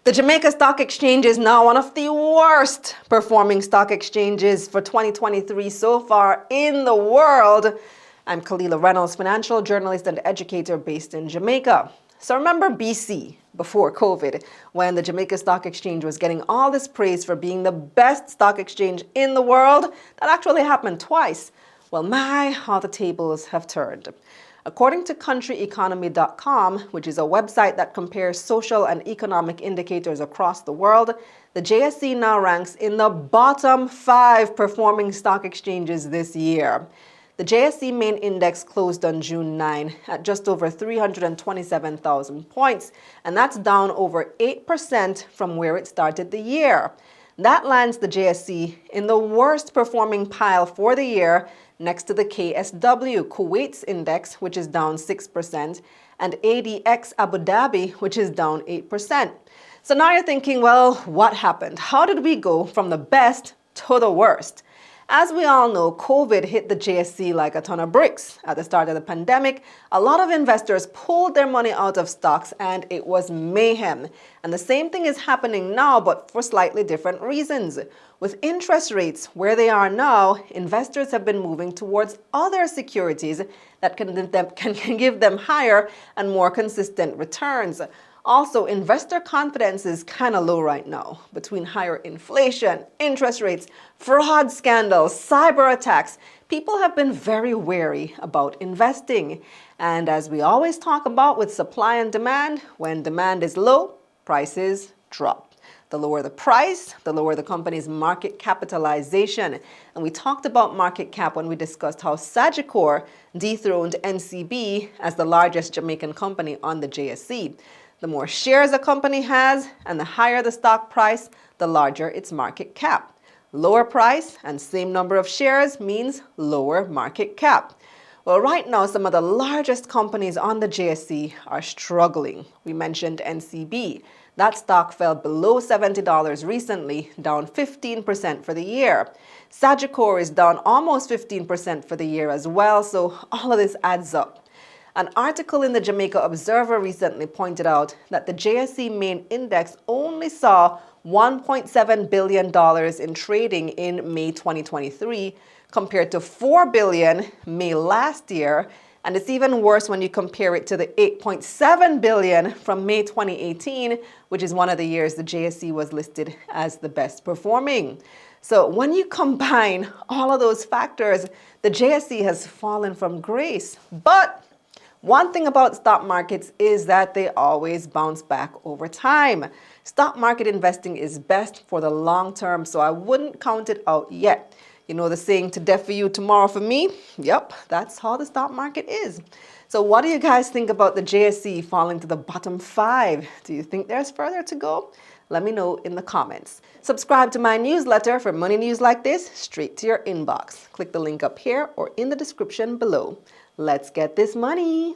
The Jamaica Stock Exchange is now one of the worst performing stock exchanges for 2023 so far in the world. I'm Kalila Reynolds, financial journalist and educator based in Jamaica. So remember BC, before COVID, when the Jamaica Stock Exchange was getting all this praise for being the best stock exchange in the world? That actually happened twice. Well, how the tables have turned. According to countryeconomy.com, which is a website that compares social and economic indicators across the world, the JSE now ranks in the bottom 5 performing stock exchanges this year. The JSE main index closed on June 9 at just over 327,000 points, and that's down over 8% from where it started the year. That lands the JSE in the worst performing pile for the year, next to the KSW, Kuwait's index, which is down 6%, and ADX Abu Dhabi, which is down 8%. So now you're thinking, well, what happened? How did we go from the best to the worst? As we all know, COVID hit the JSE like a ton of bricks. At the start of the pandemic, a lot of investors pulled their money out of stocks and it was mayhem. And the same thing is happening now, but for slightly different reasons. With interest rates where they are now, investors have been moving towards other securities that can give them higher and more consistent returns. Also, investor confidence is kind of low right now. Between higher inflation, interest rates, fraud scandals, cyber attacks, people have been very wary about investing. And as we always talk about with supply and demand, when demand is low, prices drop. The lower the price, the lower the company's market capitalization. And we talked about market cap when we discussed how Sagicor dethroned NCB as the largest Jamaican company on the JSE. The more shares a company has and the higher the stock price, the larger its market cap. Lower price and same number of shares means lower market cap. Well, right now, some of the largest companies on the JSE are struggling. We mentioned NCB. That stock fell below $70 recently, down 15% for the year. Sagicor is down almost 15% for the year as well, so all of this adds up. An article in the Jamaica Observer recently pointed out that the JSE main index only saw $1.7 billion in trading in May 2023 compared to $4 billion May last year. And it's even worse when you compare it to the $8.7 billion from May 2018, which is one of the years the JSE was listed as the best performing. So when you combine all of those factors, the JSE has fallen from grace. But one thing about stock markets is that they always bounce back over time. Stock market investing is best for the long term, so I wouldn't count it out yet. You know the saying, to death for you, tomorrow for me? Yep, that's how the stock market is. So what do you guys think about the JSE falling to the bottom 5? Do you think there's further to go? Let me know in the comments. Subscribe to my newsletter for money news like this straight to your inbox. Click the link up here or in the description below. Let's get this money.